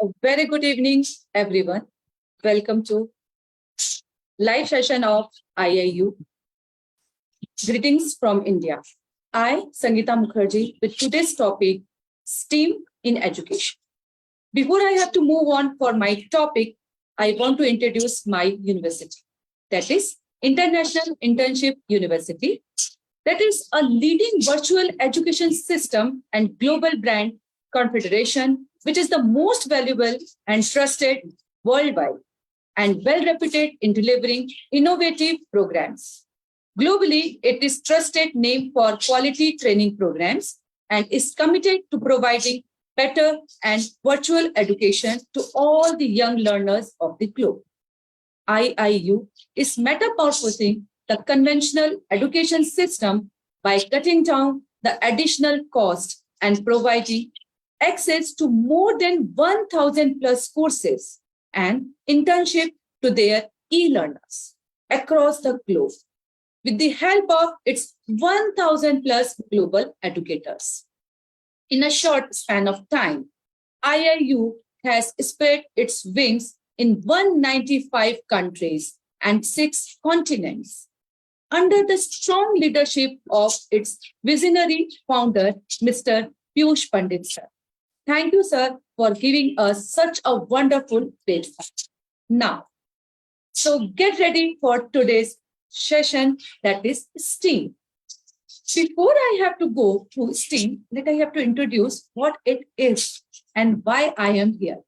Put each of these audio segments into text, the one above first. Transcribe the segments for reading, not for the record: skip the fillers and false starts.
A very good evening, everyone. Welcome to live session of IIU. Greetings from India. I, Sangeeta Mukherjee, with today's topic, STEAM in education. Before I have to move on for my topic, I want to introduce my university. That is International Internship University. That is a leading virtual education system and global brand confederation, which is the most valuable and trusted worldwide and well-reputed in delivering innovative programs. Globally, it is trusted name for quality training programs and is committed to providing better and virtual education to all the young learners of the globe. IIU is metamorphosing the conventional education system by cutting down the additional cost and providing access to more than 1,000 plus courses and internship to their e-learners across the globe with the help of its 1,000 plus global educators. In a short span of time, IIU has spread its wings in 195 countries and 6 continents under the strong leadership of its visionary founder, Mr. Piyush Pandit sir. Thank you, sir, for giving us such a wonderful platform. Now, so get ready for today's session, that is STEAM. Before I have to go to STEAM, I have to introduce what it is and why I am here.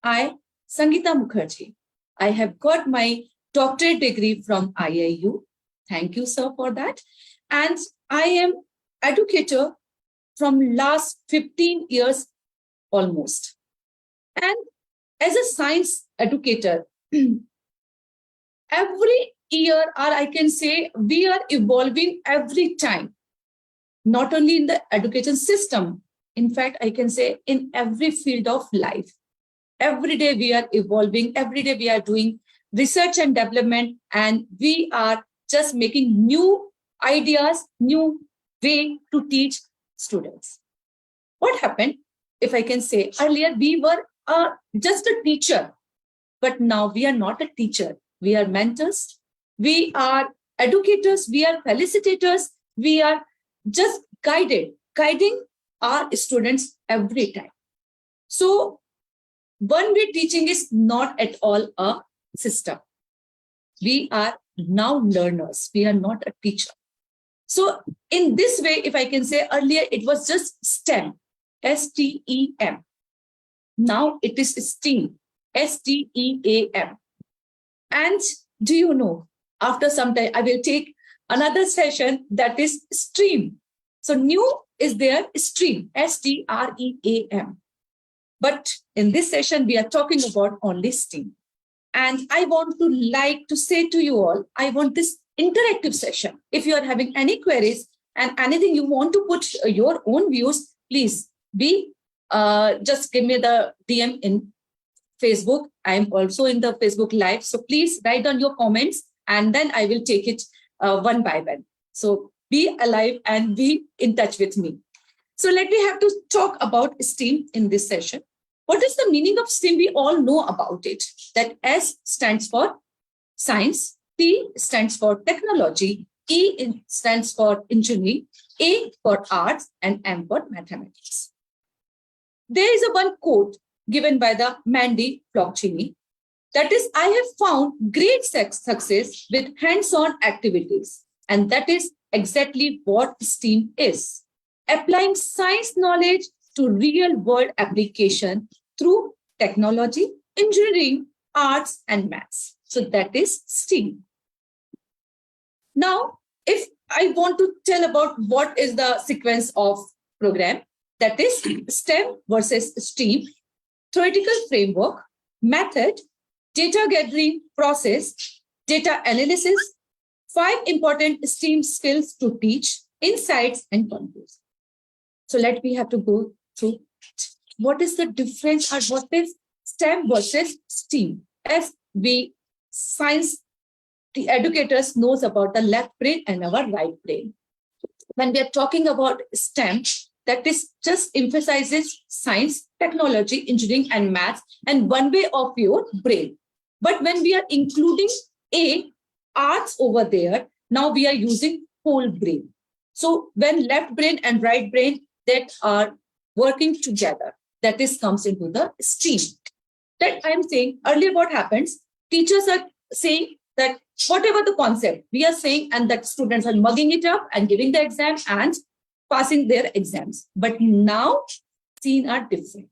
I, Sangeeta Mukherjee, I have got my doctorate degree from IIU. Thank you, sir, for that. And I am educator from last 15 years almost. And as a science educator, every year, or I can say we are evolving every time, not only in the education system, in fact, I can say in every field of life. Every day we are evolving, every day we are doing research and development, and we are just making new ideas, new way to teach students. What happened? If I can say, earlier we were just a teacher, but now we are not a teacher. We are mentors, we are educators, we are facilitators, we are just guiding our students every time. So one-way teaching is not at all a system. We are now learners, we are not a teacher. So in this way, if I can say, earlier it was just STEM, STEM. Now it is STEAM, STEAM. And do you know, after some time, I will take another session that is STREAM. So new is there, STREAM, STREAM. But in this session, we are talking about only STEAM. And I want to say to you all, I want this interactive session. If you are having any queries and anything you want to put your own views, please just give me the DM in Facebook. I am also in the Facebook Live. So please write down your comments and then I will take it one by one. So be alive and be in touch with me. So let me have to talk about STEAM in this session. What is the meaning of STEAM? We all know about it. That S stands for science, T stands for technology, E stands for engineering, A for arts, and M for mathematics. There is a one quote given by the Mandy Floccini. That is, I have found great success with hands-on activities. And that is exactly what STEAM is. Applying science knowledge to real-world application through technology, engineering, arts, and maths. So that is STEAM. Now, if I want to tell about what is the sequence of program, that is STEM versus STEAM, theoretical framework, method, data gathering process, data analysis, 5 important STEAM skills to teach, insights, and conclusions. So let me have to go through what is the difference and what is STEM versus STEAM. As we science, the educators knows about the left brain and our right brain. When we are talking about STEM, that is just emphasizes science, technology, engineering, and maths, and one way of your brain. But when we are including a arts over there, now we are using whole brain. So when left brain and right brain that are working together, that is comes into the stream. That I'm saying earlier, what happens? Teachers are saying that whatever the concept we are saying, and that students are mugging it up and giving the exam and passing their exams. But now scene are different.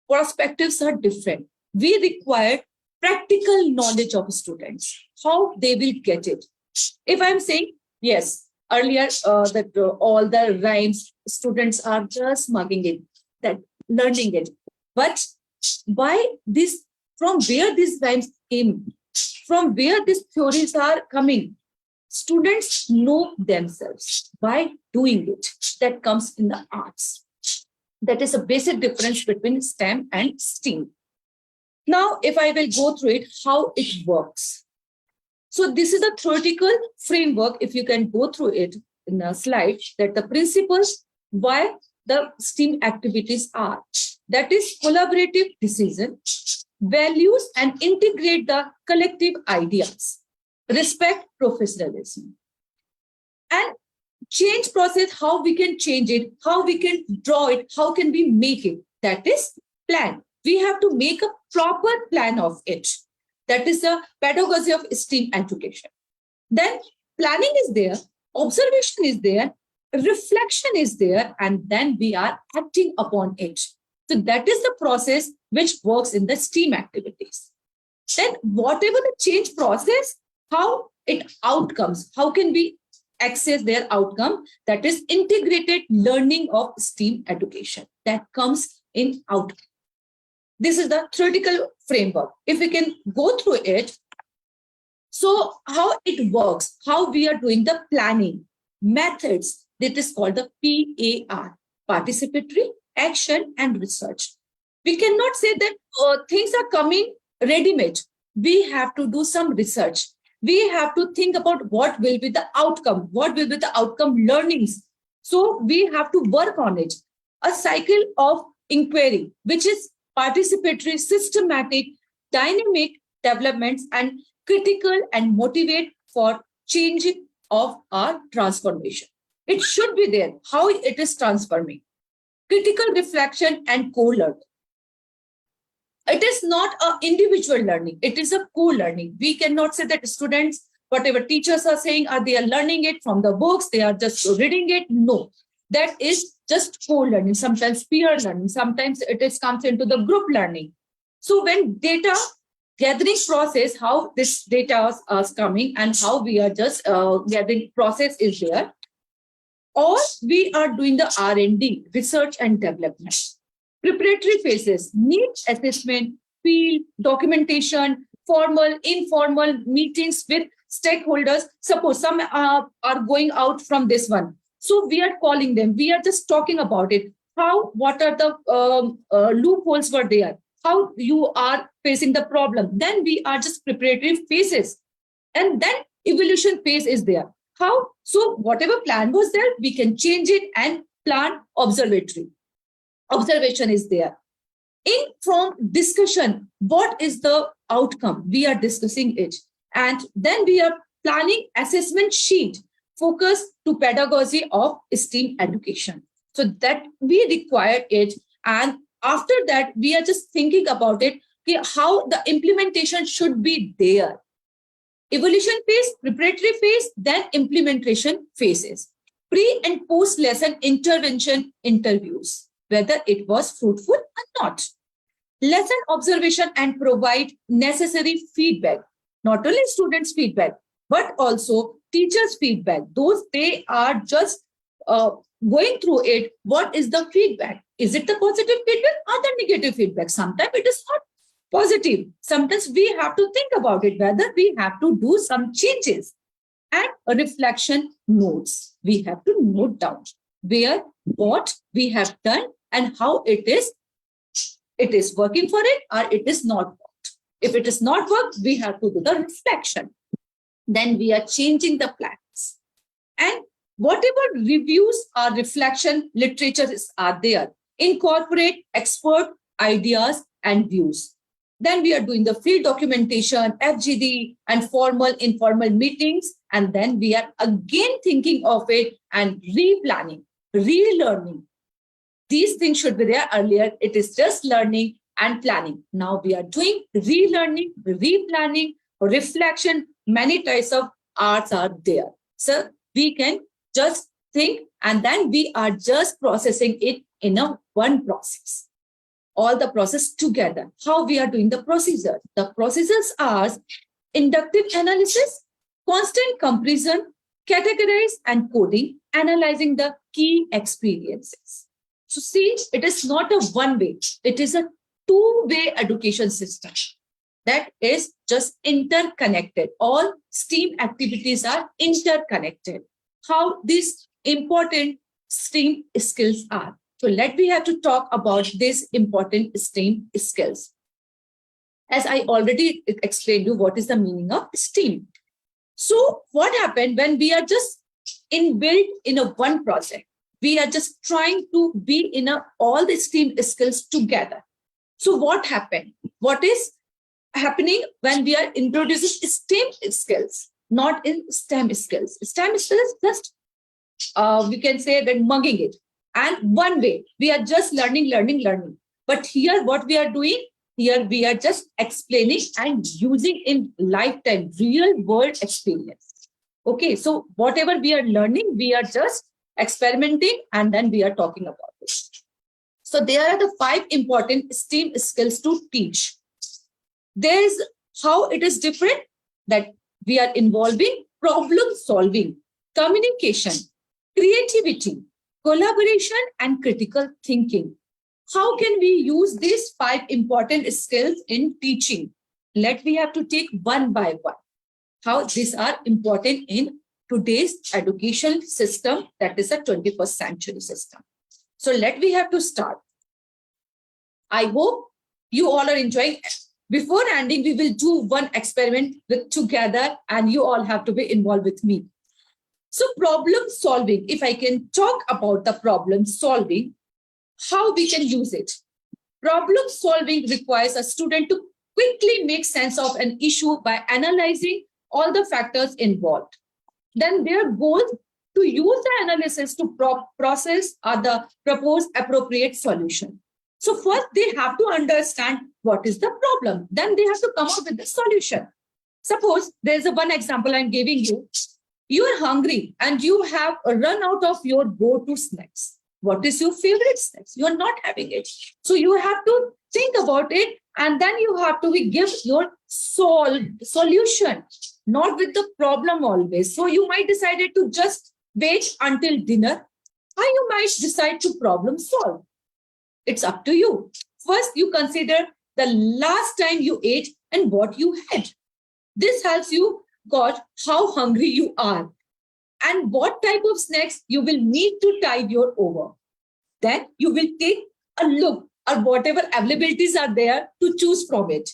Perspectives are different. We require practical knowledge of students, how they will get it. If I'm saying, yes, earlier that all the rhymes, students are just mugging it, that learning it. But why this, from where these rhymes came, from where these theories are coming, students know themselves by doing it. That comes in the arts. That is a basic difference between STEM and STEAM. Now, if I will go through it, how it works. So this is a theoretical framework, if you can go through it in a slide, that the principles why the STEAM activities are. That is collaborative decision, values and integrate the collective ideas, respect professionalism, and change process, how we can change it, how we can draw it, how can we make it. That is plan. We have to make a proper plan of it. That is the pedagogy of STEAM education. Then planning is there, observation is there, reflection is there, and then we are acting upon it. So that is the process which works in the STEAM activities. Then whatever the change process, how it outcomes, how can we access their outcome? That is integrated learning of STEAM education. That comes in outcome. This is the theoretical framework. If we can go through it, so how it works, how we are doing the planning, methods, that is called the PAR, participatory, action, and research. We cannot say that things are coming ready-made. We have to do some research. We have to think about what will be the outcome, what will be the outcome learnings. So we have to work on it. A cycle of inquiry, which is participatory, systematic, dynamic developments, and critical and motivate for changing of our transformation. It should be there, how it is transforming. Critical reflection and co-learning. It is not an individual learning, it is a co-learning. We cannot say that students, whatever teachers are saying, are they are learning it from the books, they are just reading it. No, that is just co-learning, sometimes peer learning, sometimes it is comes into the group learning. So when data gathering process, how this data is coming and how we are just gathering process is there, or we are doing the R&D, research and development. Preparatory phases, needs assessment, field, documentation, formal, informal meetings with stakeholders. Suppose some are going out from this one. So we are calling them, we are just talking about it. How, what are the loopholes were there? How you are facing the problem. Then we are just preparatory phases. And then evolution phase is there. How? So whatever plan was there, we can change it and plan observatory. Observation is there. In from discussion, what is the outcome? We are discussing it. And then we are planning assessment sheet, focus to pedagogy of STEAM education. So that we require it. And after that, we are just thinking about it, how the implementation should be there. Evolution phase, preparatory phase, then implementation phases. Pre and post lesson intervention interviews, whether it was fruitful or not. Lesson observation and provide necessary feedback. Not only students' feedback, but also teachers' feedback. Those they are just going through it. What is the feedback? Is it the positive feedback or the negative feedback? Sometimes it is not positive. Sometimes we have to think about it, whether we have to do some changes. And reflection notes. We have to note down where, what we have done and how it is working for it or it is not worked. If it is not worked, we have to do the reflection. Then we are changing the plans. And Whatever reviews or reflection literatures are there, incorporate expert ideas and views. Then we are doing the field documentation, FGD, and formal, informal meetings. And then we are again thinking of it and replanning, relearning. These things should be there earlier. It is just learning and planning. Now we are doing relearning, replanning, reflection. Many types of arts are there. So we can just think, and then we are just processing it in a one process. All the process together. How we are doing the procedure? The procedures are inductive analysis, constant comparison, categorize and coding, analyzing the key experiences. So see, it is not a one way, it is a two-way education system that is just interconnected. All STEAM activities are interconnected. How these important STEAM skills are. So we have to talk about these important STEAM skills. As I already explained you what is the meaning of STEAM. So what happened when we are just inbuilt in a one project? We are just trying to be in all the STEAM skills together. So what happened? What is happening when we are introducing STEAM skills, not in STEM skills? STEM skills just, we can say that mugging it. And one way, we are just learning. But here, what we are doing, here we are just explaining and using in lifetime, real world experience. Okay, so whatever we are learning, we are just experimenting and then we are talking about it. So there are the 5 important STEAM skills to teach. There is how it is different, that we are involving problem solving, communication, creativity, collaboration, and critical thinking. How can we use these 5 important skills in teaching? We have to take one by one. How these are important in today's education system, that is a 21st century system. So we have to start. I hope you all are enjoying. Before ending, we will do one experiment together and you all have to be involved with me. So problem solving, if I can talk about the problem solving, how we can use it. Problem solving requires a student to quickly make sense of an issue by analyzing all the factors involved. Then their goal to use the analysis to process or the propose appropriate solution. So first they have to understand what is the problem. Then they have to come up with the solution. Suppose there's one example I'm giving you. You are hungry and you have run out of your go-to snacks. What is your favorite snacks? You are not having it. So you have to think about it and then you have to give your solution, not with the problem always. So you might decide to just wait until dinner, or you might decide to problem solve. It's up to you. First, you consider the last time you ate and what you had. This helps you gauge how hungry you are and what type of snacks you will need to tide your over. Then you will take a look at whatever availabilities are there to choose from it.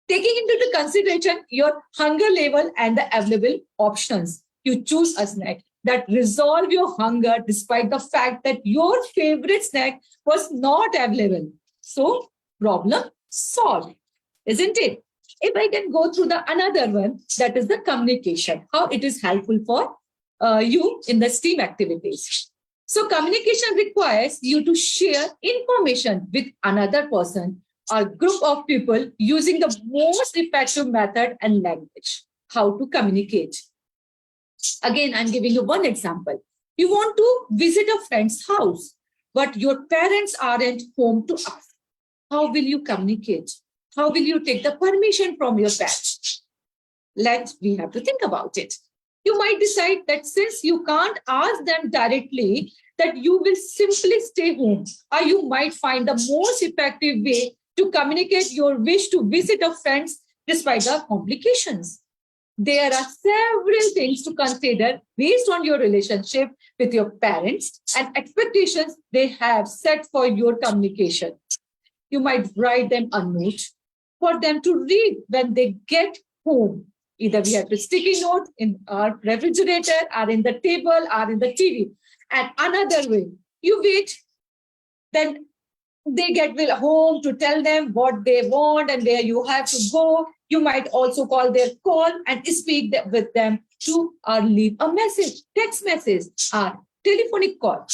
Taking into the consideration your hunger level and the available options, you choose a snack that resolve your hunger despite the fact that your favorite snack was not available. So problem solved, isn't it? If I can go through the another one, that is the communication, how it is helpful for you in the STEAM activities. So communication requires you to share information with another person or group of people using the most effective method and language. How to communicate. Again, I'm giving you one example. You want to visit a friend's house, but your parents aren't home to ask. How will you communicate? How will you take the permission from your parents? We have to think about it. You might decide that since you can't ask them directly, that you will simply stay home, or you might find the most effective way to communicate your wish to visit a friend despite the complications. There are several things to consider based on your relationship with your parents and expectations they have set for your communication. You might write them a note for them to read when they get home. Either we have to sticky note in our refrigerator, or in the table, or in the TV. And another way, you wait, then they get home to tell them what they want and where you have to go. You might also call their call and speak with them to leave a message, text message, or telephonic call.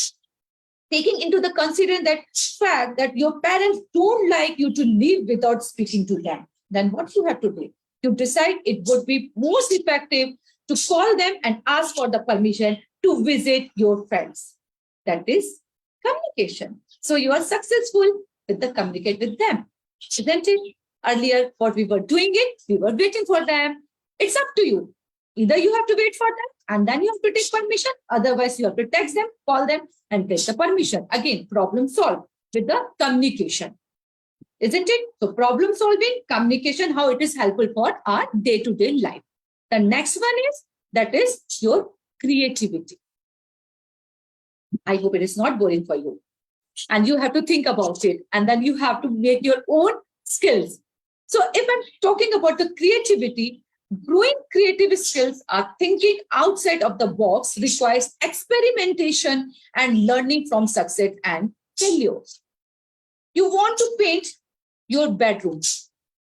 Taking into the consideration that fact that your parents don't like you to leave without speaking to them, then what you have to do? You decide it would be most effective to call them and ask for the permission to visit your friends. That is communication. So you are successful with the communicate with them, isn't it? Earlier, what we were doing it, we were waiting for them. It's up to you. Either you have to wait for them and then you have to take permission. Otherwise, you have to text them, call them, and take the permission. Again, problem solved with the communication. Isn't it? So problem solving, communication, how it is helpful for our day-to-day life. The next one is, that is your creativity. I hope it is not boring for you. And you have to think about it. And then you have to make your own skills. So if I'm talking about the creativity, growing creative skills are thinking outside of the box, requires experimentation and learning from success and failures. You want to paint your bedroom,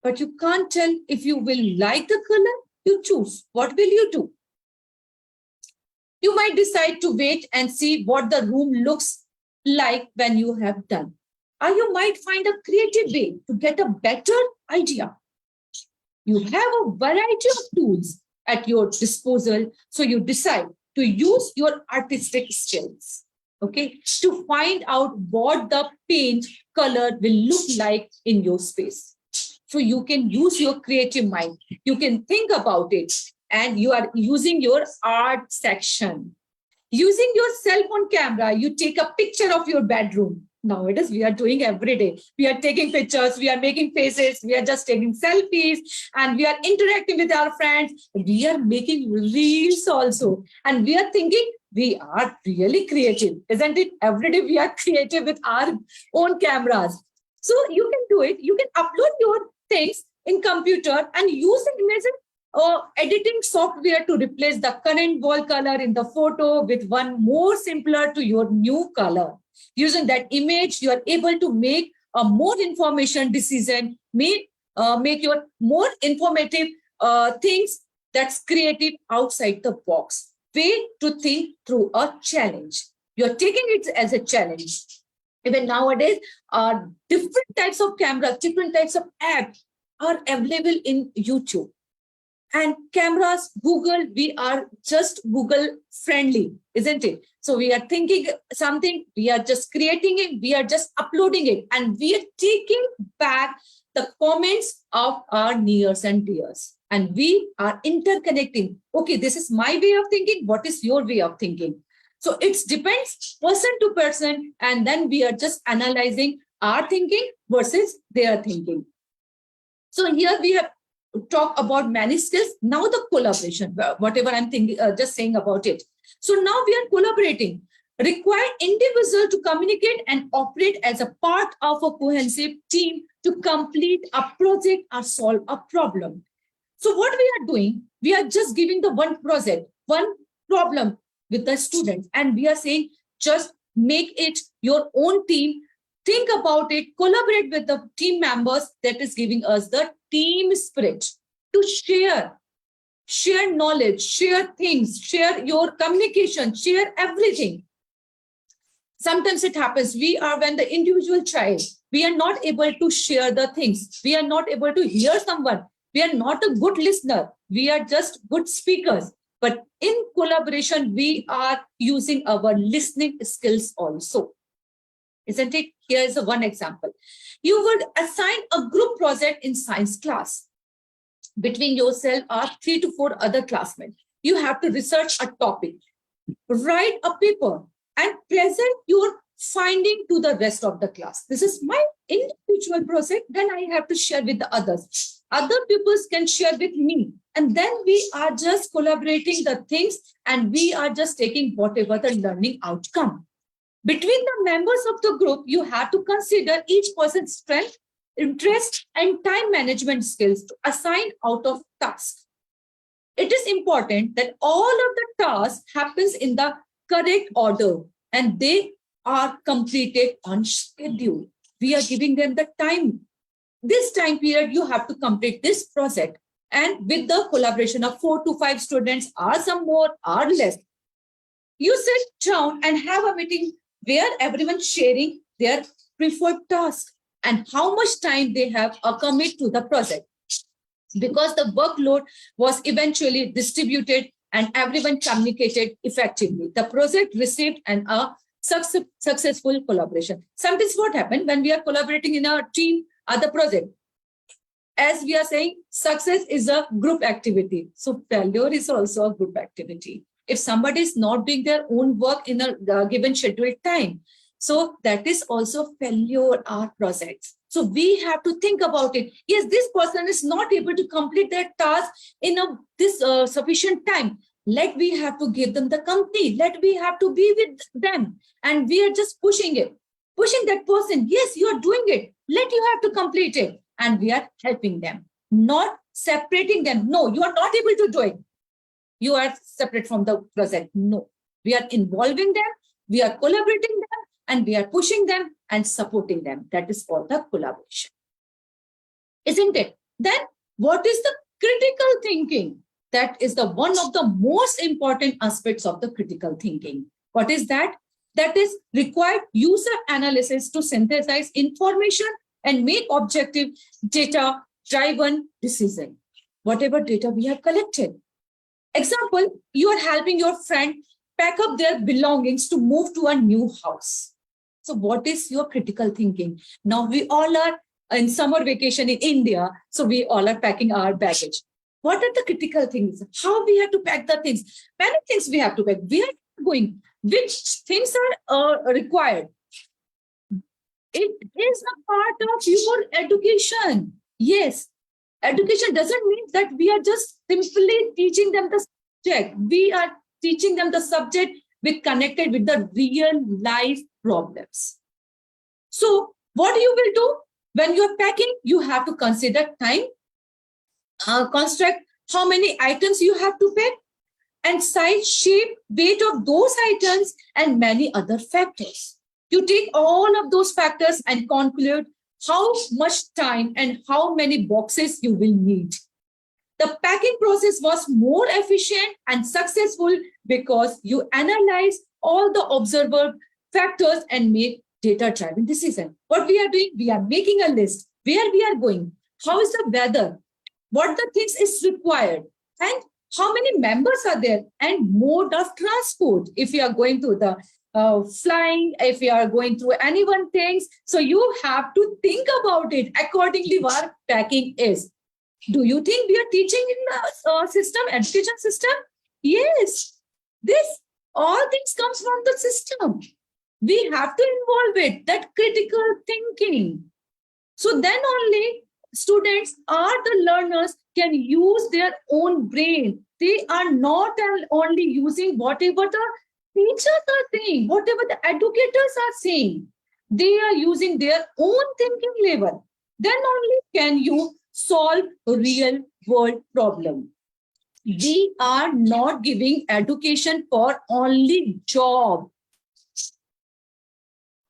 but you can't tell if you will like the color you choose. What will you do? You might decide to wait and see what the room looks like when you have done. Or you might find a creative way to get a better idea. You have a variety of tools at your disposal, so you decide to use your artistic skills, okay, to find out what the paint color will look like in your space. So you can use your creative mind. You can think about it, and you are using your art section. Using your cell phone camera, you take a picture of your bedroom. Nowadays, we are doing every day. We are taking pictures, we are making faces, we are just taking selfies, and we are interacting with our friends. We are making reels also. And we are thinking we are really creative, isn't it? Every day we are creative with our own cameras. So you can do it. You can upload your things in computer and use the image or editing software to replace the current wall color in the photo with one more simpler to your new color. Using that image, you are able to make a more information decision, make your more informative things that's creative outside the box. Way to think through a challenge. You're taking it as a challenge. Even nowadays, different types of cameras, different types of apps are available in YouTube. And cameras, Google, we are just Google friendly, isn't it? So we are thinking something, we are just creating it, we are just uploading it, and we are taking back the comments of our nears and dears. And we are interconnecting. Okay, this is my way of thinking. What is your way of thinking? So it depends person to person. And then we are just analyzing our thinking versus their thinking. So here we have talk about many skills. Now the collaboration, whatever I'm thinking, just saying about it. So now we are collaborating. Require individual to communicate and operate as a part of a cohesive team to complete a project or solve a problem. So what we are doing, we are just giving the one project, one problem with the students, and we are saying just make it your own team. Think about it, collaborate with the team members. That is giving us the team spirit to share knowledge, share things, share your communication, share everything. Sometimes it happens, when the individual child, we are not able to share the things. We are not able to hear someone. We are not a good listener. We are just good speakers. But in collaboration, we are using our listening skills also. Isn't it? Here is one example. You would assign a group project in science class between yourself or 3 to 4 other classmates. You have to research a topic, write a paper, and present your finding to the rest of the class. This is my individual project. Then I have to share with the others. Other people can share with me. And then we are just collaborating the things, and we are just taking whatever the learning outcome. Between the members of the group, you have to consider each person's strength, interest, and time management skills to assign out of task. it is important that all of the tasks happens in the correct order and they are completed on schedule. We are giving them the time. This time period, you have to complete this project. And with the collaboration of 4 to 5 students, or some more or less, you sit down and have a meeting where everyone sharing their preferred task and how much time they have commit to the project. Because the workload was eventually distributed and everyone communicated effectively, the project received a successful collaboration. Sometimes what happened when we are collaborating in a team or the project, as we are saying, success is a group activity. So failure is also a group activity. If somebody is not doing their own work in a given scheduled time, so that is also failure or projects. So we have to think about it. Yes, this person is not able to complete their task in this sufficient time. Let we have to give them the company. Let we have to be with them. And we are just pushing it, pushing that person. Yes, you are doing it. Let you have to complete it. And we are helping them, not separating them. No, you are not able to do it. You are separate from the project. No, we are involving them. We are collaborating them. And we are pushing them and supporting them. That is called the collaboration. Isn't it? Then what is the critical thinking? That is the one of the most important aspects of the critical thinking. What is that? That is required user analysis to synthesize information and make objective data-driven decision. Whatever data we have collected. Example, you are helping your friend pack up their belongings to move to a new house. So what is your critical thinking? Now we all are in summer vacation in India, so we all are packing our baggage. What are the critical things? How we have to pack the things? Many things we have to pack. Where are we going? Which things are required? It is a part of your education. Yes, education doesn't mean that we are just simply teaching them the subject. We are teaching them the subject with connected with the real life problems. So what you will do when you're packing, you have to consider time, construct how many items you have to pack, and size, shape, weight of those items, and many other factors. You take all of those factors and calculate how much time and how many boxes you will need. The packing process was more efficient and successful because you analyze all the observable factors and make data-driven decision. What we are doing, we are making a list where we are going, how is the weather, what the things is required, and how many members are there, and mode of transport. If you are going to the flying, if you are going through any one things, so you have to think about it accordingly what packing is. Do you think we are teaching in the system, education system? Yes, this all things comes from the system. We have to involve it, that critical thinking. So then only students or the learners can use their own brain. They are not only using whatever the teachers are saying, whatever the educators are saying. They are using their own thinking level. Then only can you solve a real world problem. We are not giving education for only job.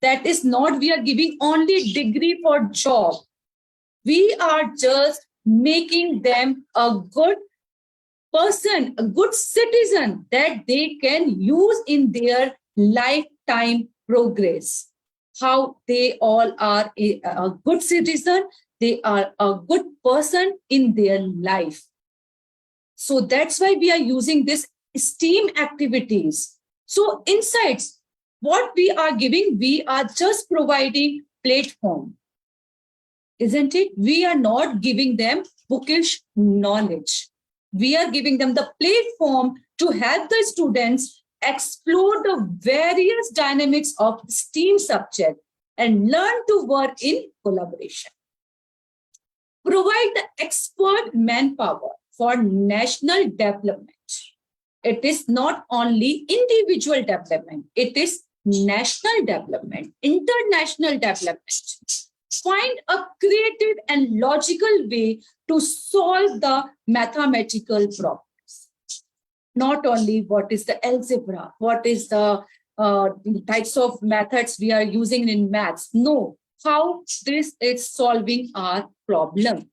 That is not, we are giving only degree for job. We are just making them a good person, a good citizen that they can use in their lifetime progress. How they all are a good citizen, they are a good person in their life. So that's why we are using this STEAM activities. So insights, what we are giving, we are just providing platform. Isn't it? We are not giving them bookish knowledge. We are giving them the platform to help the students explore the various dynamics of STEAM subject and learn to work in collaboration. Provide the expert manpower for national development. It is not only individual development, it is national development, international development. Find a creative and logical way to solve the mathematical problems. Not only what is the algebra, what is the types of methods we are using in maths. No, how this is solving our problem.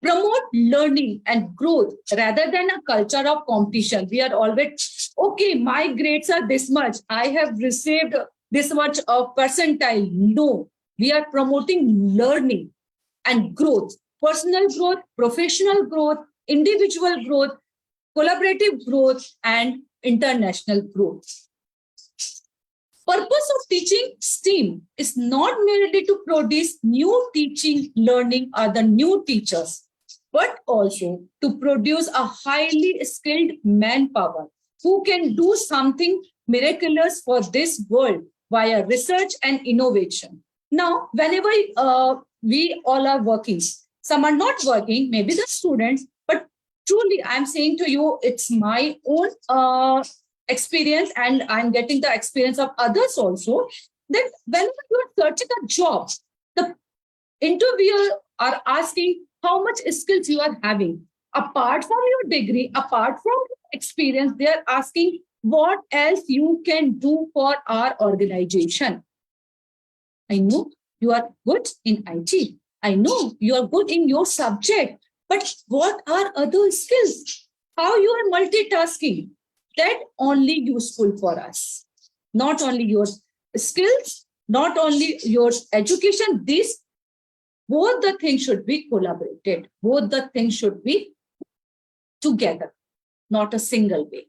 Promote learning and growth rather than a culture of competition. We are always, okay, my grades are this much. I have received this much of percentile. No, we are promoting learning and growth, personal growth, professional growth, individual growth, collaborative growth, and international growth. Purpose of teaching STEAM is not merely to produce new teaching, learning, or the new teachers, but also to produce a highly skilled manpower who can do something miraculous for this world via research and innovation. Now, whenever we all are working, some are not working, maybe the students, but truly, I'm saying to you, it's my own experience, and I'm getting the experience of others also, that whenever you're searching a job, the interviewer are asking how much skills you are having. Apart from your degree, apart from your experience, they are asking what else you can do for our organization. I know you are good in IT. I know you are good in your subject, but what are other skills? How you are multitasking? That only useful for us. Not only your skills, not only your education, these both the things should be collaborated. Both the things should be together, not a single way.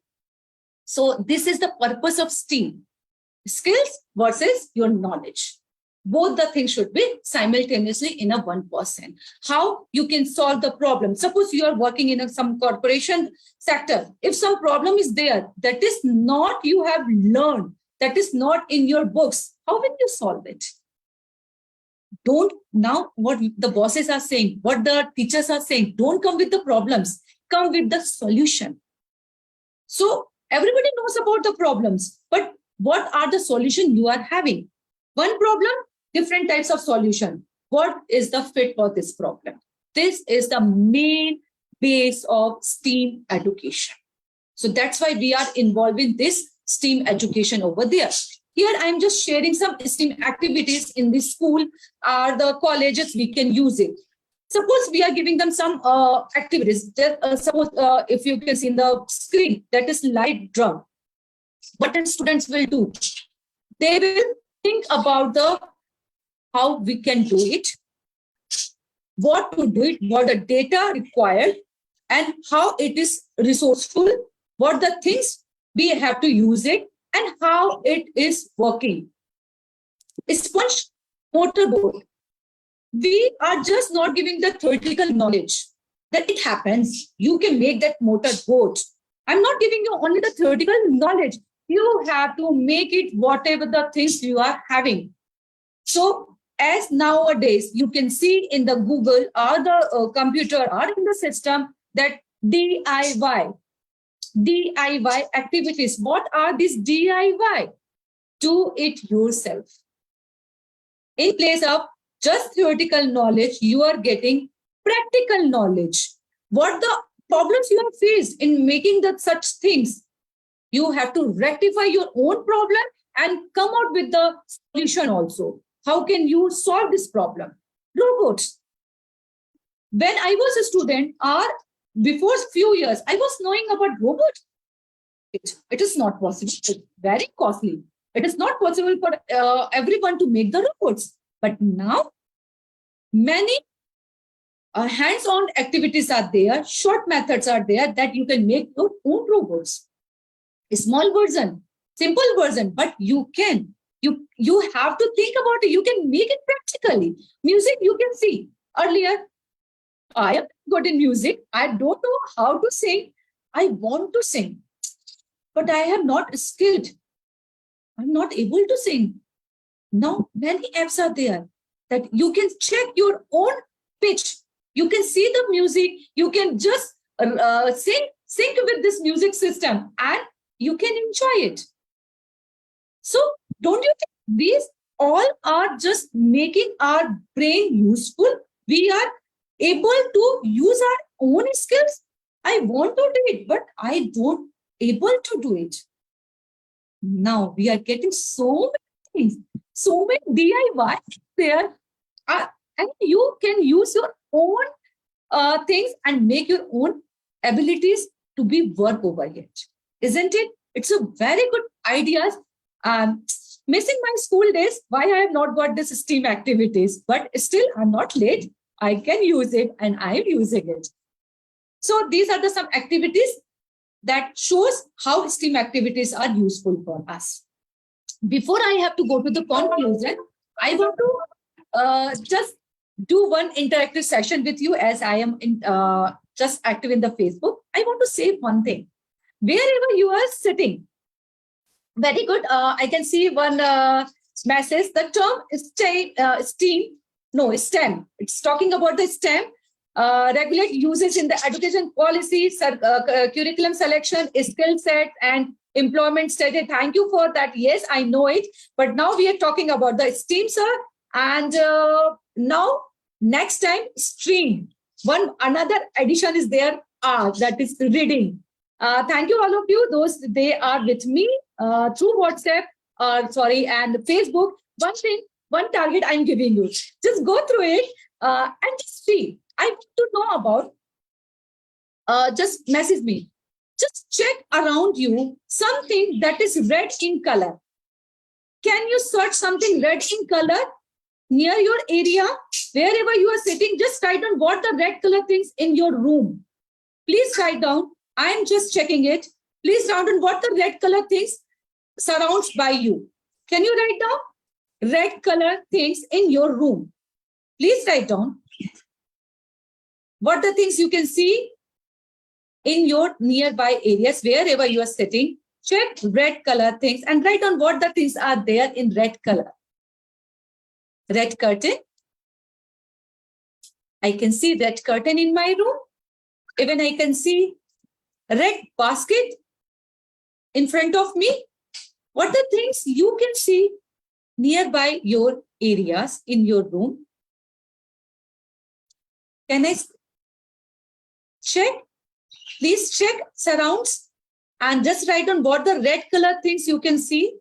So this is the purpose of STEAM. Skills versus your knowledge. Both the things should be simultaneously in a one person. How you can solve the problem. Suppose you are working in some corporation sector. If some problem is there, that is not you have learned, that is not in your books, how will you solve it? Don't now what the bosses are saying, what the teachers are saying, don't come with the problems, come with the solution. So everybody knows about the problems, but what are the solutions you are having? One problem, different types of solution. What is the fit for this problem? This is the main base of STEAM education. So that's why we are involving this STEAM education over there. Here, I'm just sharing some STEAM activities in the school or the colleges, we can use it. Suppose we are giving them some activities. Suppose if you can see in the screen, that is light drum. What the students will do? They will think about the how we can do it, what to do it, what the data required, and how it is resourceful, what the things we have to use it, and how it is working. Sponge motorboat. We are just not giving the theoretical knowledge that it happens. You can make that motorboat. I'm not giving you only the theoretical knowledge. You have to make it whatever the things you are having. So as nowadays, you can see in the Google or the computer or in the system that DIY activities. What are these DIY? Do it yourself. In place of just theoretical knowledge, you are getting practical knowledge. What the problems you have faced in making the such things, you have to rectify your own problem and come out with the solution also. How can you solve this problem? Robots. When I was a student, or before a few years, I was knowing about robots. It is not possible. It's very costly. It is not possible for everyone to make the robots. But now, many hands-on activities are there, short methods are there that you can make your own robots. A small version, simple version, but you can. You have to think about it. You can make it practically. Music, you can see. Earlier, I am good in music. I don't know how to sing. I want to sing, but I am not skilled. I'm not able to sing. Now, many apps are there that you can check your own pitch. You can see the music. You can just sync with this music system, and you can enjoy it. So, don't you think these all are just making our brain useful? We are able to use our own skills. I want to do it, but I don't able to do it. Now we are getting so many things, so many DIY there. And you can use your own things and make your own abilities to be work over it, isn't it? It's a very good idea. Missing my school days, why I have not got this STEAM activities, but still I'm not late. I can use it and I'm using it. So these are some activities that shows how STEAM activities are useful for us. Before I have to go to the conclusion, I want to just do one interactive session with you, as I am just active in the Facebook. I want to say one thing. Wherever you are sitting, very good. I can see one message. The term STEAM, no, STEM. It's talking about the STEM. Regulate uses in the education policy, curriculum selection, skill set, and employment status. Thank you for that. Yes, I know it. But now we are talking about the STEAM, sir. And now, next time, stream. Another addition is there, that is reading. Thank you, all of you. Those, they are with me through WhatsApp, and Facebook. One target I'm giving you. Just go through it and just see. I want to know about, just message me. Just check around you something that is red in color. Can you search something red in color near your area? Wherever you are sitting, just write down what the red color things in your room. Please write down. I'm just checking it. Please write down what the red color things surrounds by you. Can you write down red color things in your room? Please write down what the things you can see in your nearby areas, wherever you are sitting. Check red color things and write down what the things are there in red color. Red curtain. I can see red curtain in my room. Even I can see red basket in front of me. What the things you can see nearby your areas in your room? Can I check? Please check surrounds and just write down what the red color things you can see.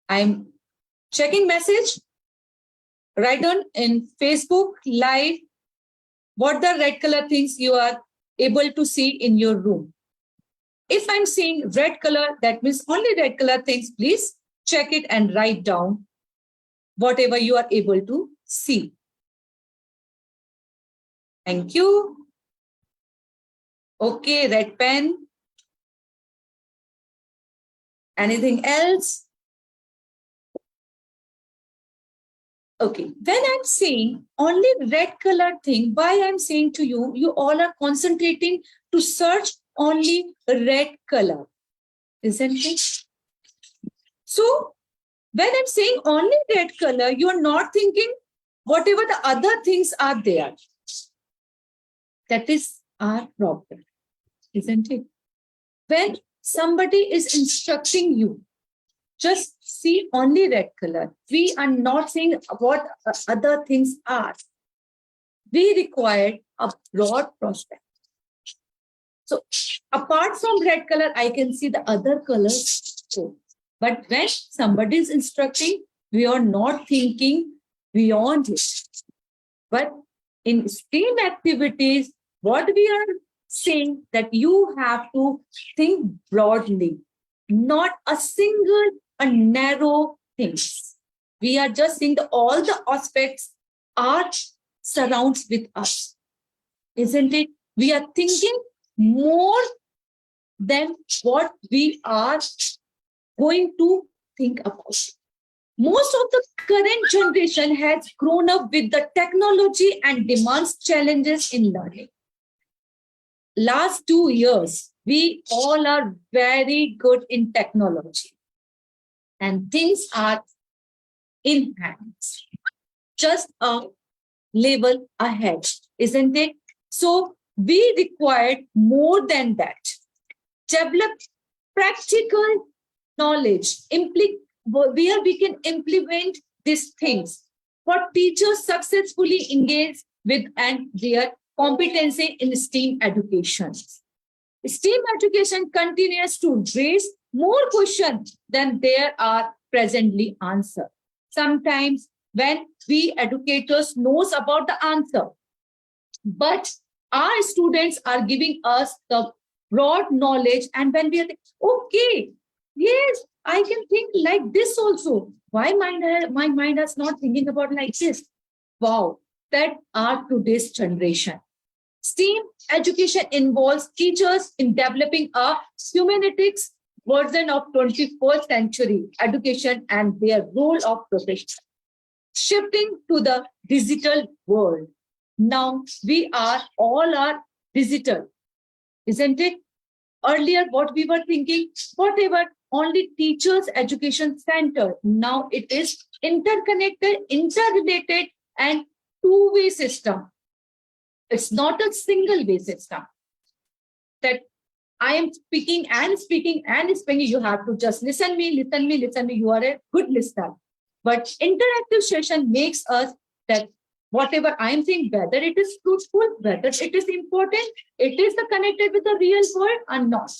I'm checking message. Write down in Facebook Live what the red color things you are able to see in your room. If I'm seeing red color, that means only red color things. Please check it and write down whatever you are able to see. Thank you. Okay, red pen. Anything else? Okay, when I'm saying only red color thing, why I'm saying to you, you all are concentrating to search only red color, isn't it? So when I'm saying only red color, you're not thinking whatever the other things are there. That is our problem, isn't it? When somebody is instructing you, just see only red color. We are not saying what other things are. We require a broad prospect. So apart from red color, I can see the other colors too. But when somebody is instructing, we are not thinking beyond it. But in STEAM activities, what we are saying that you have to think broadly, not a single, a narrow things. We are just saying that all the aspects are surrounds with us, isn't it? We are thinking more than what we are going to think about. Most of the current generation has grown up with the technology and demands challenges in learning. Last 2 years, we all are very good in technology and things are in hands, just a level ahead, isn't it? So we required more than that. Develop practical knowledge, where we can implement these things. What teachers successfully engage with and their competency in STEAM education. STEAM education continues to raise more questions than there are presently answered. Sometimes when we educators knows about the answer, but our students are giving us the broad knowledge, and when we are okay, yes, I can think like this also. Why my mind is not thinking about like this? Wow, that are today's generation. STEAM education involves teachers in developing a humanities version of 21st century education and their role of profession. Shifting to the digital world. Now we are all are digital, isn't it? Earlier, what we were thinking, whatever, only teachers education center. Now it is interconnected, interrelated, and two-way system. It's not a single way system that I am speaking and speaking and speaking. You have to just listen me, listen me, listen me. You are a good listener. But interactive session makes us that whatever I am saying, whether it is fruitful, whether it is important, it is connected with the real world or not.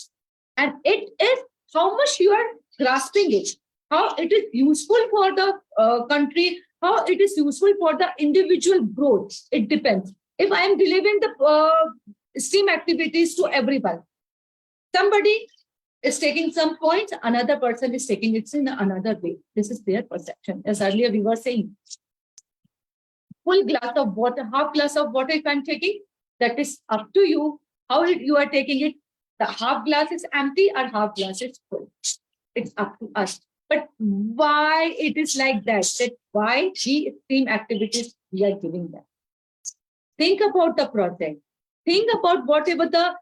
And it is how much you are grasping it, how it is useful for the country, how it is useful for the individual growth. It depends. If I am delivering the STEAM activities to everyone, somebody is taking some points, another person is taking it in another way. This is their perception. As earlier we were saying, full glass of water, half glass of water if I'm taking, that is up to you, how you are taking it. The half glass is empty or half glass is full. It's up to us. But why it is like that? That why the STEAM activities we are giving them? Think about the project. Think about whatever the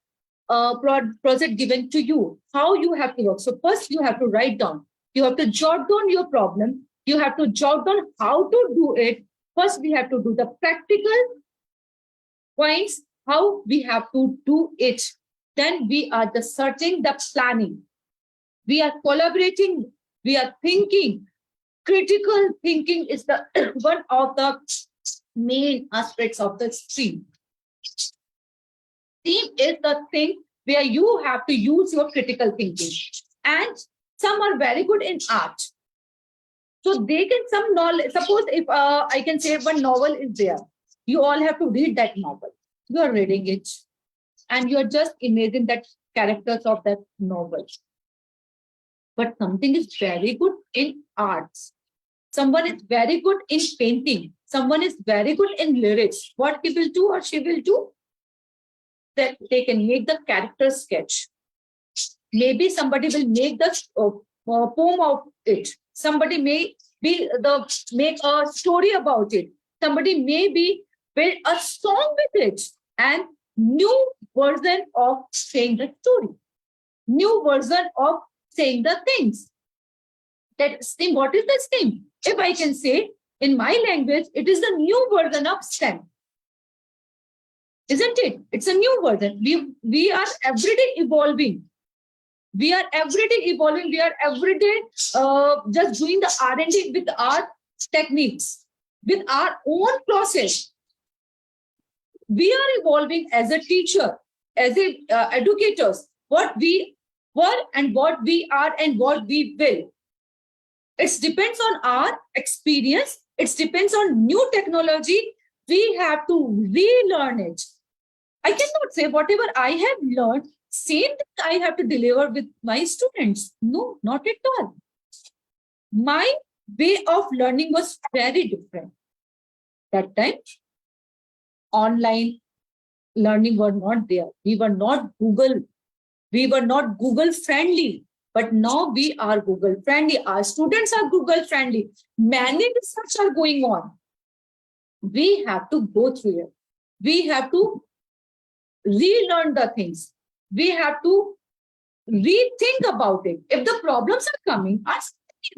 project given to you, how you have to work. So first you have to write down. You have to jot down your problem. You have to jot down how to do it. First we have to do the practical points, how we have to do it. Then we are just searching the planning. We are collaborating. We are thinking. Critical thinking is the one of the main aspects of the STEAM. STEAM is the thing where you have to use your critical thinking. And some are very good in art. So they can some knowledge. Suppose if I can say one novel is there, you all have to read that novel. You are reading it, and you are just imagining that characters of that novel. But something is very good in arts. Someone is very good in painting. Someone is very good in lyrics. What he will do or she will do, that they can make the character sketch. Maybe somebody will make the poem of it. Somebody may be make a story about it. Somebody may be build a song with it, and new version of saying the story, new version of saying the things. That STEAM, what is the STEAM? If I can say in my language, it is the new version of STEM. Isn't it? It's a new version. We are every day evolving. We are every day evolving. We are every day just doing the R&D with our techniques, with our own process. We are evolving as a teacher, as a educators, what we were and what we are and what we will. It depends on our experience. It depends on new technology. We have to relearn it. I cannot say whatever I have learned, same thing I have to deliver with my students. No, not at all. My way of learning was very different. That time, online learning was not there. We were not Google. We were not Google friendly. But now we are Google friendly. Our students are Google friendly. Many research are going on. We have to go through it. We have to relearn the things. We have to rethink about it. If the problems are coming, are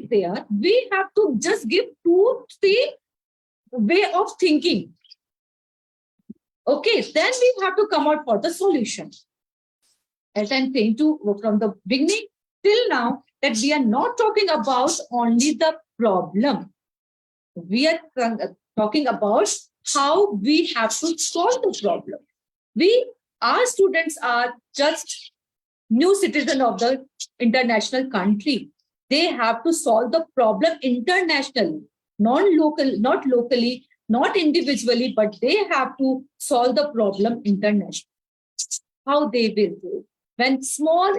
there, we have to just give 2-3 way of thinking. Okay, then we have to come out for the solution. As I'm saying to from the beginning till now, that we are not talking about only the problem. We are talking about how we have to solve the problem. Our students are just new citizen of the international country. They have to solve the problem internationally, non-local, not locally, not individually, but they have to solve the problem internationally. How they will do it? When small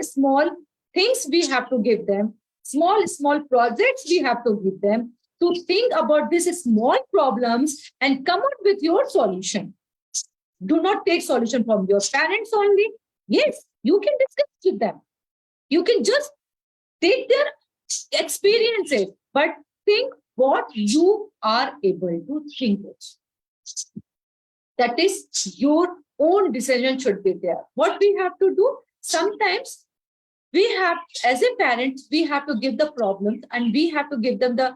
things we have to give them, small projects we have to give them to think about these small problems and come up with your solution. Do not take solution from your parents only. Yes, you can discuss with them. You can just take their experiences, but think what you are able to think of. That is your own decision should be there. What we have to do, sometimes we have, as a parent, we have to give the problems and we have to give them the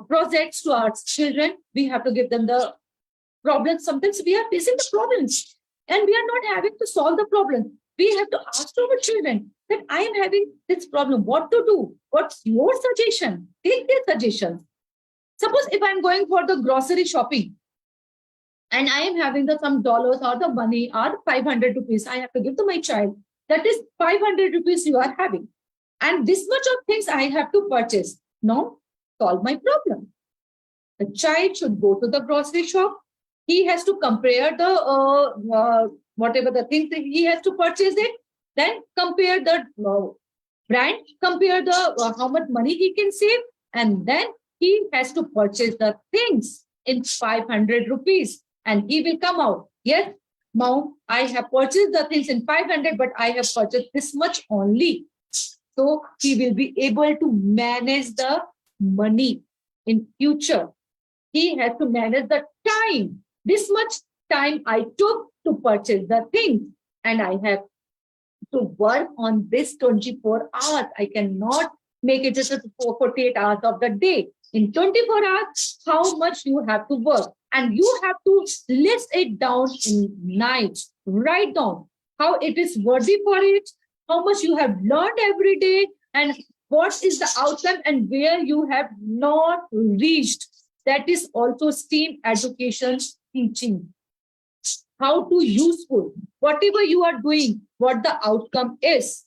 projects to our children. We have to give them the problems. Sometimes we are facing the problems and we are not having to solve the problem. We have to ask our children that I am having this problem, what to do? What's your suggestion? Take their suggestions. Suppose if I'm going for the grocery shopping and I am having the some dollars or the money or 500 rupees I have to give to my child. That is 500 rupees you are having. And this much of things I have to purchase. Now, solve my problem. The child should go to the grocery shop. He has to compare the whatever the things that he has to purchase it. Then compare the brand, compare the how much money he can save. And then he has to purchase the things in 500 rupees. And he will come out. Yes, now I have purchased the things in 500, but I have purchased this much only. So he will be able to manage the money in future. He has to manage the time. This much time I took to purchase the things, and I have to work on this 24 hours. I cannot make it just 48 hours of the day. In 24 hours, how much you have to work. And you have to list it down in nights. Write down how it is worthy for it, how much you have learned every day, and what is the outcome and where you have not reached. That is also STEAM education teaching. How to useful, whatever you are doing, what the outcome is.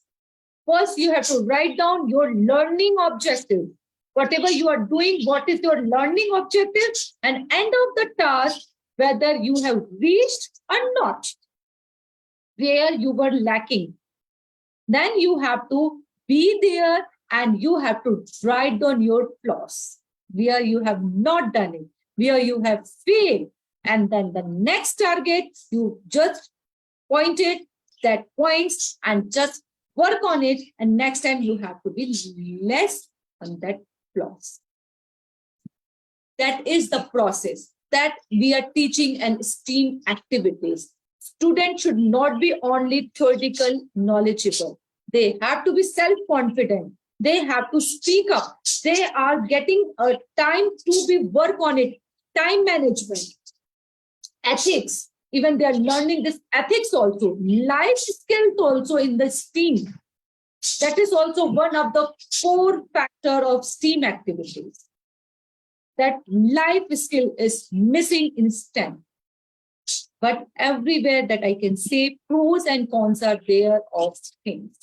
First, you have to write down your learning objective. Whatever you are doing, what is your learning objective, and end of the task, whether you have reached or not, where you were lacking. Then you have to be there and you have to write down your flaws, where you have not done it, where you have failed. And then the next target, you just point it, that points, and just work on it. And next time you have to be less on that flaws. That is the process that we are teaching in STEAM activities. Students should not be only theoretical knowledgeable. They have to be self-confident. They have to speak up. They are getting a time to be work on it. Time management, ethics. Even they are learning this ethics also. Life skills also in the STEAM. That is also one of the core factor of STEAM activities. That life skill is missing in STEM. But everywhere that I can say, pros and cons are there of things.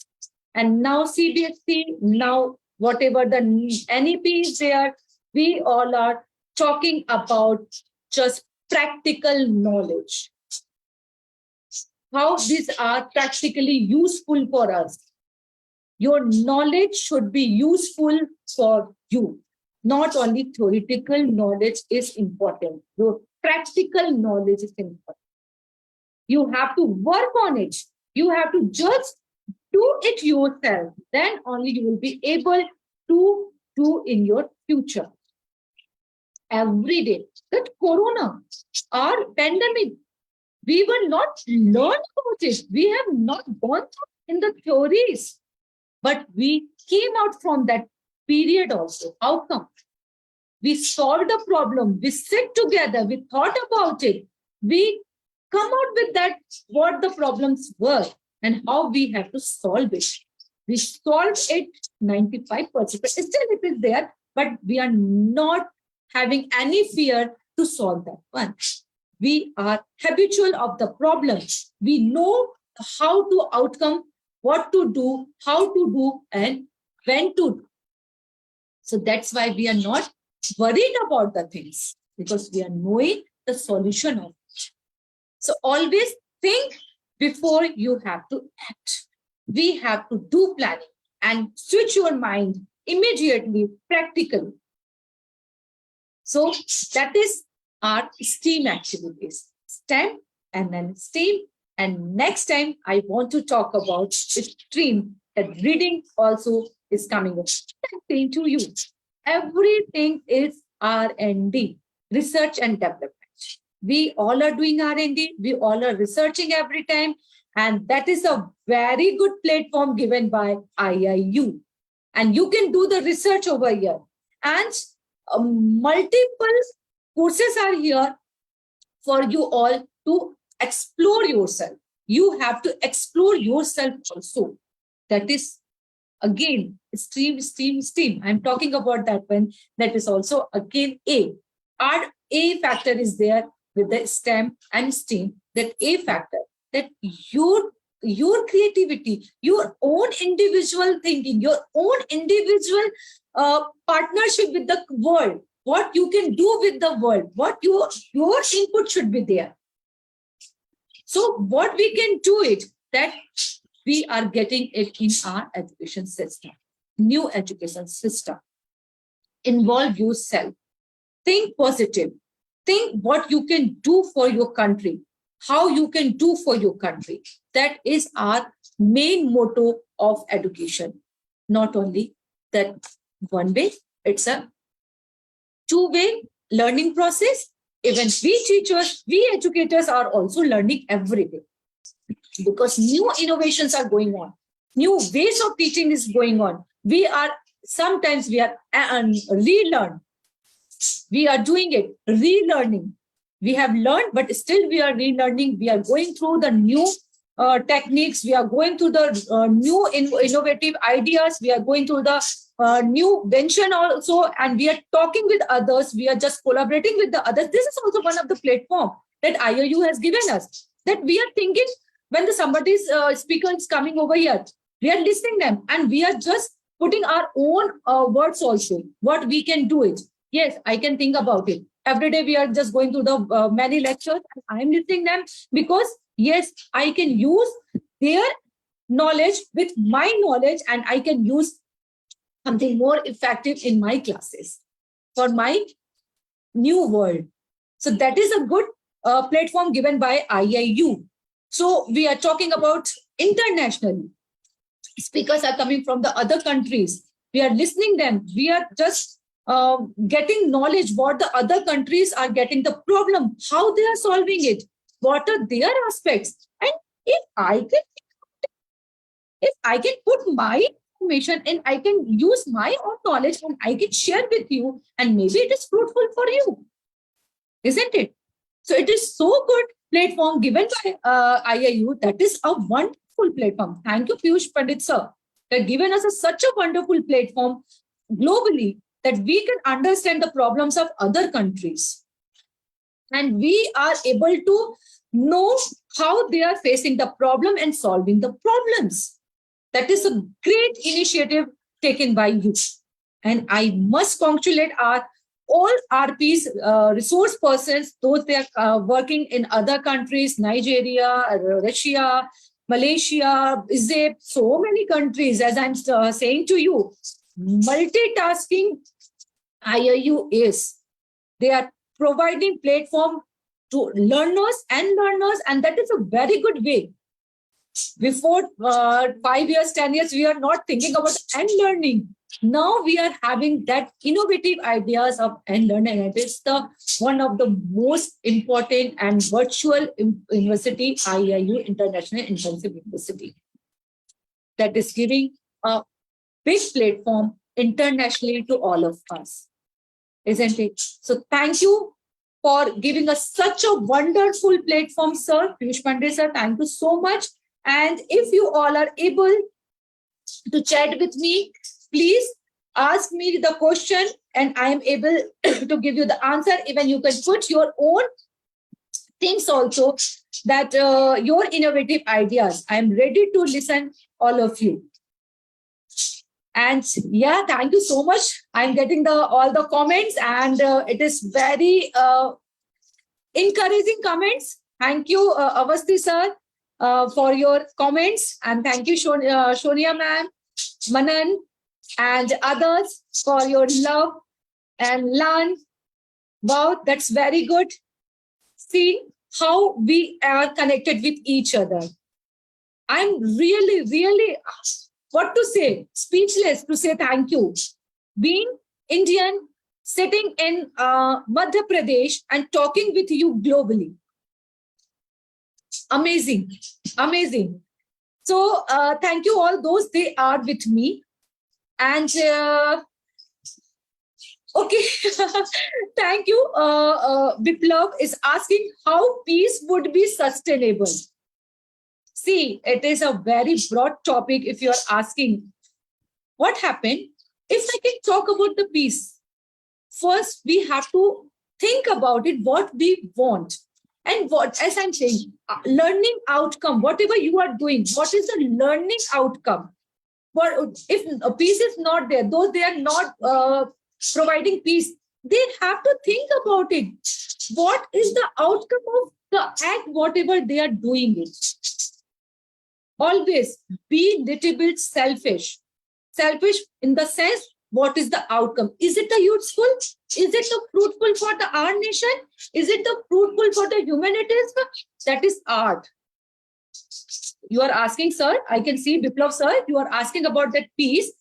And now CBSE, now whatever the NEP is there, we all are talking about just practical knowledge. How these are practically useful for us. Your knowledge should be useful for you. Not only theoretical knowledge is important. Your practical knowledge is important. You have to work on it. You have to just do it yourself. Then only you will be able to do in your future. Every day. That corona, our pandemic, we will not learn about it. We have not gone through in the theories. But we came out from that period also. How come? We solved the problem. We sit together. We thought about it. We come out with that, what the problems were and how we have to solve it. We solved it 95%. Still it is there, but we are not having any fear to solve that one. We are habitual of the problem. We know how to outcome, what to do, how to do, and when to do. So that's why we are not worried about the things, because we are knowing the solution of it. So always think before you have to act. We have to do planning and switch your mind immediately, practically. So that is our STEAM activities, STEM and then STEAM. And next time I want to talk about STEAM, that reading also is coming up. I'm saying to you, everything is R&D, research and development. We all are doing R&D. We all are researching every time. And that is a very good platform given by IIU. And you can do the research over here. And multiple courses are here for you all to explore yourself. You have to explore yourself also. That is, again, STEAM. I'm talking about that one. That is also, again, A. Our A factor is there with the STEM and STEAM. That A factor, that your creativity, your own individual thinking, your own individual partnership with the world, what you can do with the world, what your input should be there. So what we can do it, that we are getting it in our education system, new education system. Involve yourself. Think positive. Think what you can do for your country, how you can do for your country. That is our main motto of education. Not only that one way, it's a two-way learning process. Even we teachers, we educators are also learning every day, because new innovations are going on. New ways of teaching is going on. Sometimes we are relearn. We are doing it, relearning. We have learned, but still we are relearning. We are going through the new techniques. We are going through the new innovative ideas. We are going through the new venture also, and we are talking with others. We are just collaborating with the others. This is also one of the platform that IIU has given us. That we are thinking when somebody's speaker is coming over here, we are listening them, and we are just putting our own words also. What we can do it. Yes, I can think about it. Every day we are just going through the many lectures, and I am listening them, because yes, I can use their knowledge with my knowledge, and I can use something more effective in my classes for my new world. So that is a good platform given by IIU. So we are talking about internationally. Speakers are coming from the other countries. We are listening them. We are just getting knowledge what the other countries are getting the problem, how they are solving it, what are their aspects. And if I can put my information and I can use my own knowledge and I can share with you, and maybe it is fruitful for you, isn't it? So it is so good platform given by IIU. That is a wonderful platform. Thank you, Piyush Pandit sir, that given us such a wonderful platform globally, that we can understand the problems of other countries, and we are able to know how they are facing the problem and solving the problems. That is a great initiative taken by you. And I must congratulate all RPs, resource persons, those they are working in other countries, Nigeria, Russia, Malaysia, Egypt, so many countries. As I'm saying to you, multitasking IIU is. They are providing platform to learners, and that is a very good way. Before 5 years, 10 years, we are not thinking about end learning. Now we are having that innovative ideas of end learning. It is one of the most important and virtual university, IIU, International Intensive University, that is giving a big platform internationally to all of us, isn't it? So thank you for giving us such a wonderful platform, sir. Piyush Pandey sir, thank you so much. And if you all are able to chat with me, please ask me the question and I am able to give you the answer. Even you can put your own things also, that your innovative ideas. I'm ready to listen all of you. And yeah, thank you so much. I'm getting the all the comments, and it is very encouraging comments. Thank you, Avasti sir, for your comments, and thank you, Shonia ma'am, Manan, and others for your love and learn. Wow, that's very good. See how we are connected with each other. I'm really, really, what to say, speechless to say thank you. Being Indian, sitting in Madhya Pradesh and talking with you globally. Amazing, amazing. So thank you all those they are with me. And okay, thank you. Biplav is asking how peace would be sustainable. See, it is a very broad topic if you're asking what happened. If I can talk about the peace, first we have to think about it, what we want. And what, as I'm saying, learning outcome, whatever you are doing, what is the learning outcome? What if a peace is not there, though they are not providing peace, they have to think about it. What is the outcome of the act, whatever they are doing it? Always be little bit selfish. Selfish in the sense, what is the outcome? Is it the useful? Is it the fruitful for the our nation? Is it the fruitful for the humanities? That is art. You are asking, sir, I can see Biplav sir, you are asking about that piece.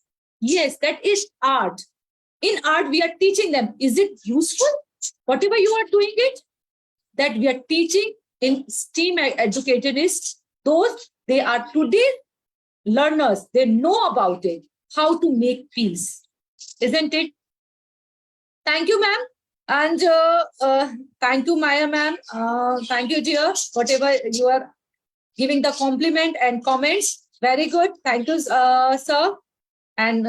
Yes, that is art. In art, we are teaching them. Is it useful? Whatever you are doing it, that we are teaching in STEAM educationists, those they are today learners, they know about it, how to make peace, isn't it? Thank you, ma'am. And thank you, Maya, ma'am. Thank you, dear. Whatever you are giving the compliment and comments, very good. Thank you, sir. And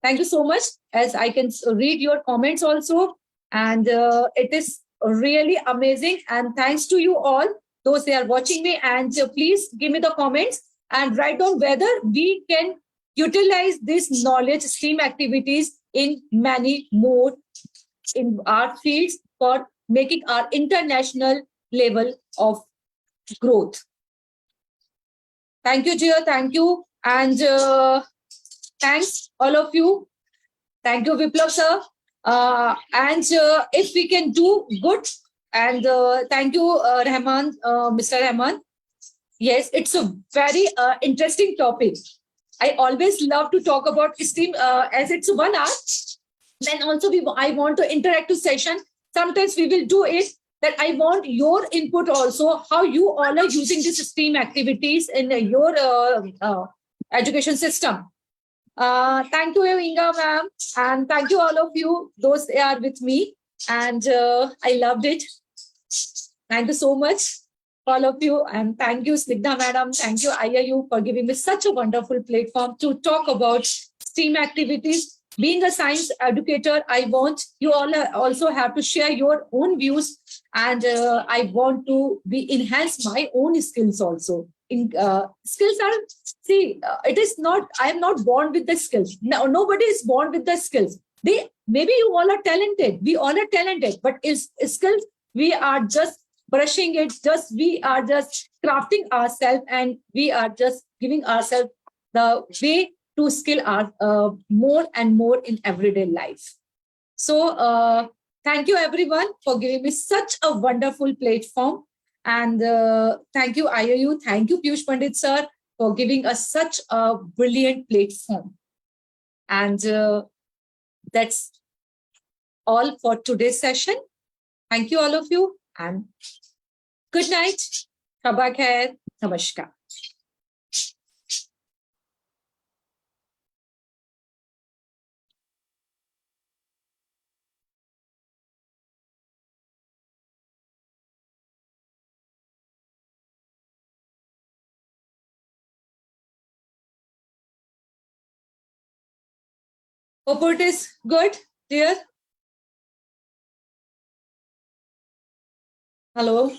thank you so much, as I can read your comments also. And it is really amazing. And thanks to you all, those they are watching me. And please give me the comments and write down whether we can utilize this knowledge STEAM activities in many more in our fields for making our international level of growth. Thank you, dear. Thank you. And thanks, all of you. Thank you, Biplav, sir. And if we can do good, and thank you, Rahman, Mr. Rahman. Yes, it's a very interesting topic. I always love to talk about STEAM as it's 1 hour. Then also I want to interactive session. Sometimes we will do it, that I want your input also, how you all are using these STEAM activities in your education system. Thank you, Inga ma'am, and thank you all of you, those they are with me, and I loved it. Thank you so much, all of you, and thank you, Snigdha madam, thank you, IIU, for giving me such a wonderful platform to talk about STEAM activities. Being a science educator, I want you all also have to share your own views, and I want to enhance my own skills also. Skills are, see, it is not, I am not born with the skills. No, nobody is born with the skills. They, maybe you all are talented, we all are talented, but is skills, we are just brushing it, just we are just crafting ourselves, and we are just giving ourselves the way to skill our more and more in everyday life. So thank you everyone for giving me such a wonderful platform. And thank you, IIU. Thank you, Piyush Pandit sir, for giving us such a brilliant platform. And that's all for today's session. Thank you, all of you, and good night. Sabah khair. Namaskar. Hope it is good, dear. Hello.